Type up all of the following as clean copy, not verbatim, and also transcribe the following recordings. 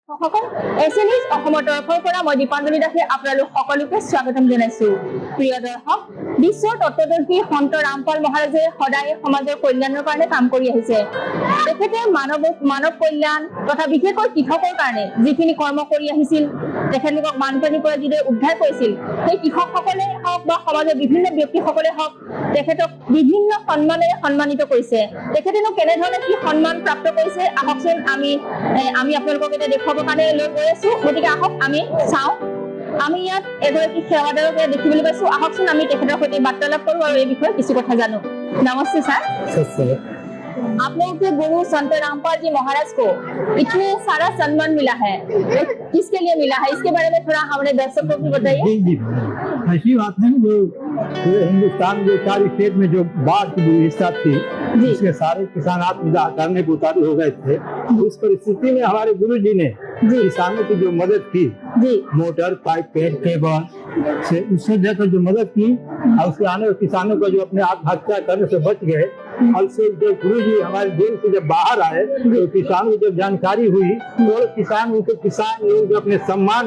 এছএনএছ অসমৰ তৰফৰ পৰা মই দীপাঞ্জলি দাসে আপোনালোক সকলোকে স্বাগতম জনাইছো। প্ৰিয় দৰ্শক, বিশ্বৰ তত্ত্বদৰ্শী সন্ত ৰামপাল মহাৰাজে সদায় সমাজৰ কল্যাণৰ কাৰণে কাম কৰি আহিছে। তেখেতে মানৱ কল্যাণ তথা বিশেষকৈ কৃষকৰ কাৰণে যিখিনি কৰ্ম কৰি আহিছিল, তেখেতলোকক বানপানীৰ পৰা যিদৰে উদ্ধাৰ কৰিছিল, সেই কৃষকসকলে হওক বা সমাজৰ বিভিন্ন ব্যক্তিসকলে হওক তেখেতক বিভিন্ন সন্মানেৰে সন্মানিত কৰিছে। তেখেতেনো কেনেধৰণে কি সন্মান প্ৰাপ্ত কৰিছে আহকচোন আমি আপোনালোকক এতিয়া দেখুৱাবৰ কাৰণে লৈ গৈ আছো। গতিকে আহক আমি চাওঁ। আমি ইয়াত এগৰাকী সেৱাদাৰক দেখিবলৈ পাইছো। আহকচোন আমি তেখেতৰ সৈতে বাৰ্তালাপ কৰো আৰু এই বিষয়ে কিছু কথা জানো। नमस्ते सर। आप लोग के गुरु संत रामपाल जी महाराज को इतने सारा सम्मान मिला है, किसके लिए मिला है, इसके बारे में थोड़ा हमारे दर्शकों को भी बताइए। जी जी, ऐसी बात है जो हिंदुस्तान के सारे स्टेट में जो बाढ़ की व्यवस्था थी, उसके सारे किसान आत्मदाह करने को उतारू हो गए थे। उस परिस्थिति में हमारे गुरु जी ने किसानों की जो मदद की, मोटर पाइप पेड़ केबल से उससे देकर जो मदद की, और उसके आने वाले किसानों का जो अपने आत्महत्या करने से बच गए, और से जब गुरु जी हमारे जेल से जब बाहर आए तो किसानों की जब जानकारी हुई तो किसान लोग अपने सम्मान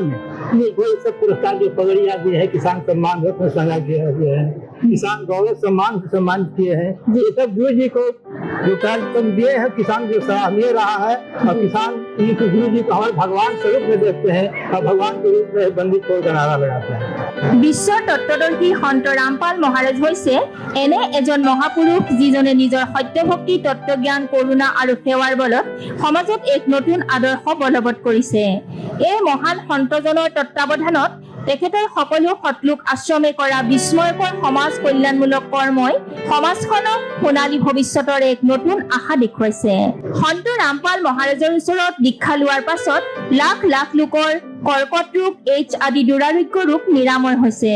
में कोई सब पुरस्कार जो पगड़ियाँ दी है, किसान सम्मान रत्न संज्ञा दिए हैं, किसान गौरव सम्मान से सम्मानित किए हैं। ये सब गुरु जी को जो कार्यक्रम दिए हैं, किसान जो सराहनीय रहा है। और किसान गुरु जी को हमारे भगवान स्वरूप में देखते हैं और भगवान के रूप में बंदी छोड़ कर नारा लगाते हैं। বিশ্বৰ তত্ত্বদৰ্শী সন্ত ৰামপাল মহাৰাজ হৈছে এনে এজন মহাপুৰুষ যিজনে নিজৰ সত্যভক্তি তত্ত্বজ্ঞান কৰুণা আৰু সেৱাৰ বলত সমাজত এক নতুন আদৰ্শ বলবৎ কৰিছে। এই মহান সন্তজনৰ তত্ত্বাৱধানত তেখেতৰ সকলো সতলোক আশ্ৰমে কৰা বিস্ময়কৰ সমাজ কল্যাণমূলক কৰ্মই সমাজখনক সোণালী ভৱিষ্যতৰ এক নতুন আশা দেখুৱাইছে। সন্ত ৰামপাল মহাৰাজৰ ওচৰত দীক্ষা লোৱাৰ পাছত লাখ লাখ লোকৰ কৰ্কট ৰোগ, এইডছ আদি দুৰাৰোগ্য ৰোগ নিৰাময় হৈছে।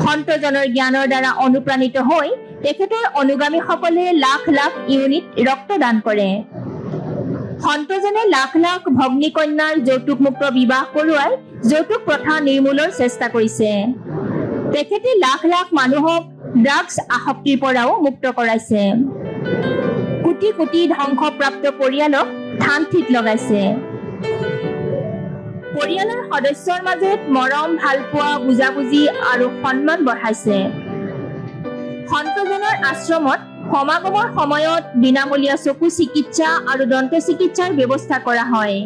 সন্তজনৰ জ্ঞানৰ দ্বাৰা অনুপ্ৰাণিত হৈ তেখেতৰ অনুগামীসকলে লাখ লাখ ইউনিট ৰক্তদান কৰে। সন্তজনে লাখ লাখ ভগ্নী কন্যাৰ যৌতুকমুক্ত বিবাহ কৰোৱাই যৌতুক প্ৰথা নিৰ্মূলৰ চেষ্টা কৰিছে। তেখেতে লাখ লাখ মানুহক ড্ৰাগছ আসক্তিৰ পৰাও মুক্ত কৰাইছে। কোটি কোটি ধ্বংসপ্ৰাপ্ত পৰিয়ালক থান ঠিক লগাইছে। পৰিয়ালৰ সদস্যৰ মাজত মৰম, ভালপোৱা, বুজাবুজি আৰু সন্মান বঢ়াইছে। সন্তজনৰ আশ্ৰমত সমাগমৰ সময়ত বিনামূলীয়া চকু চিকিৎসা আৰু দন্ত চিকিৎসাৰ ব্যৱস্থা কৰা হয়।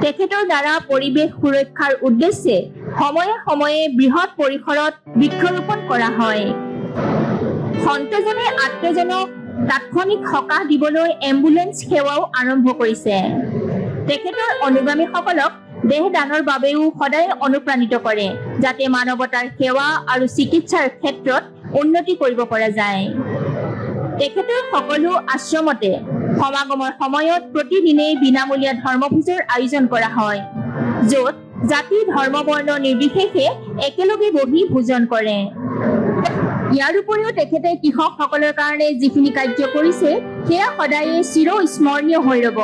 তেখেতৰ দ্বাৰা পৰিৱেশ সুৰক্ষাৰ উদ্দেশ্যে সময়ে সময়ে বৃহৎ পৰিসৰত বৃক্ষৰোপণ কৰা হয়। সন্তজনে আত্মজনক তাৎক্ষণিক সকাহ দিবলৈ এম্বুলেন্স সেৱাও আৰম্ভ কৰিছে। তেখেতৰ অনুগামীসকলক দেহদানৰ বাবেও সদায় অনুপ্ৰাণিত কৰে, যাতে মানৱতাৰ সেৱা আৰু চিকিৎসাৰ ক্ষেত্ৰত উন্নতি কৰিব পৰা যায়। তেখেতৰ সকলো আশ্ৰমতে সমাগমৰ সময়ত প্ৰতিদিনেই বিনামূলীয়া ধৰ্মভোজৰ আয়োজন কৰা হয়, য'ত জাতি ধৰ্ম বৰ্ণ নিৰ্বিশেষে একেলগে বহি ভোজন কৰে। ইয়াৰ উপৰিও তেখেতে কৃষকসকলৰ কাৰণে যিখিনি কাৰ্য কৰিছে সেয়া সদায়ে চিৰস্মৰণীয় হৈ ৰব।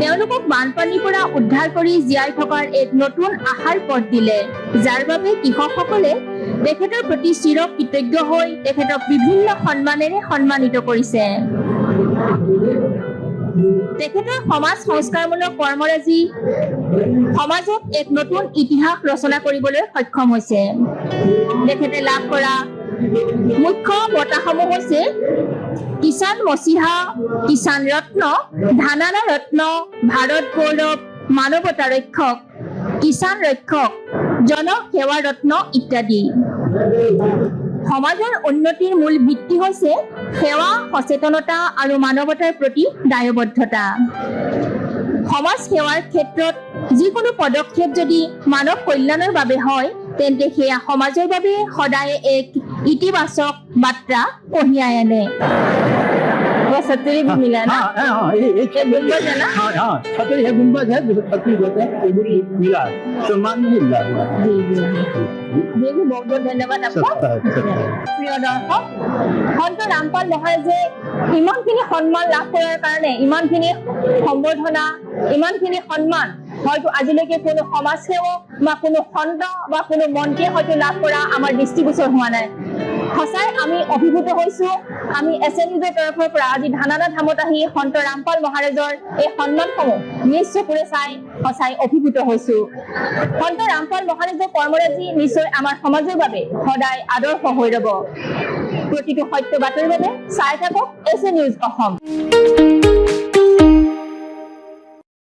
তেওঁলোকক বানপানীৰ পৰা উদ্ধাৰ কৰি জীয়াই থকাৰ এক নতুন আশাৰ পথ দিলে, যাৰ বাবে কৃষকসকলে তেখেতৰ প্ৰতি চিৰ কৃতজ্ঞ হৈ তেখেতক বিভিন্ন সন্মানেৰে সন্মানিত কৰিছে। তেখেতৰ সমাজ সংস্কাৰমূলক কৰ্মৰাজি সমাজত এক নতুন ইতিহাস ৰচনা কৰিবলৈ সক্ষম হৈছে। তেখেতে লাভ কৰা মুখ্য বঁটাসমূহ হৈছে কিষাণ মছিহা, কিষাণ ৰত্ন, ধানালা ৰত্ন, ভাৰত গৌৰৱ, মানৱতা ৰক্ষক, কিষাণ ৰক্ষক, জনসেৱা ৰত্ন ইত্যাদি। সমাজৰ উন্নতিৰ মূল ভিত্তি হৈছে সেৱা, সচেতনতা আৰু মানৱতাৰ প্ৰতি দায়বদ্ধতা। সমাজ সেৱাৰ ক্ষেত্ৰত যিকোনো পদক্ষেপ যদি মানৱ কল্যাণৰ বাবে হয়, তেন্তে সেয়া সমাজৰ বাবে সদায় এক ইতিবাচক বাৰ্তা কঢ়িয়াই আনে। छतरी भी मिला ना? ये गुंबद है ना? हाँ, छतरी है, गुंबद है, छतरी होता है, ये मिला सम्मान मिला। जी जी जी, बहुत बहुत धन्यवाद आपका। প্ৰিয় দৰ্শক, সন্ত ৰামপাল মহাৰাজে ইমানখিনি সন্মান লাভ কৰাৰ কাৰণে, ইমানখিনি সম্বৰ্ধনা, ইমানখিনি সন্মান হয়তো আজিলৈকে কোনো সমাজসেৱক বা কোনো সন্ত বা কোনো মন্ত্ৰীয়ে হয়তো লাভ কৰা আমাৰ দৃষ্টিগোচৰ হোৱা নাই। সঁচাই আমি অভিভূত হৈছো। আমি এছএনএছৰ তৰফৰ পৰা আজি ধানালা ধামত আহি সন্ত ৰামপাল মহাৰাজৰ এই সন্মানসমূহ নিজ চকুৰে চাই সঁচাই অভিভূত হৈছো। সন্ত ৰামপাল মহাৰাজৰ কৰ্মৰাজি নিশ্চয় আমাৰ সমাজৰ বাবে সদায় আদৰ্শ হৈ ৰব। প্ৰতিটো সত্য বাতৰিৰ বাবে চাই থাকক এছ এ নিউজ অসম।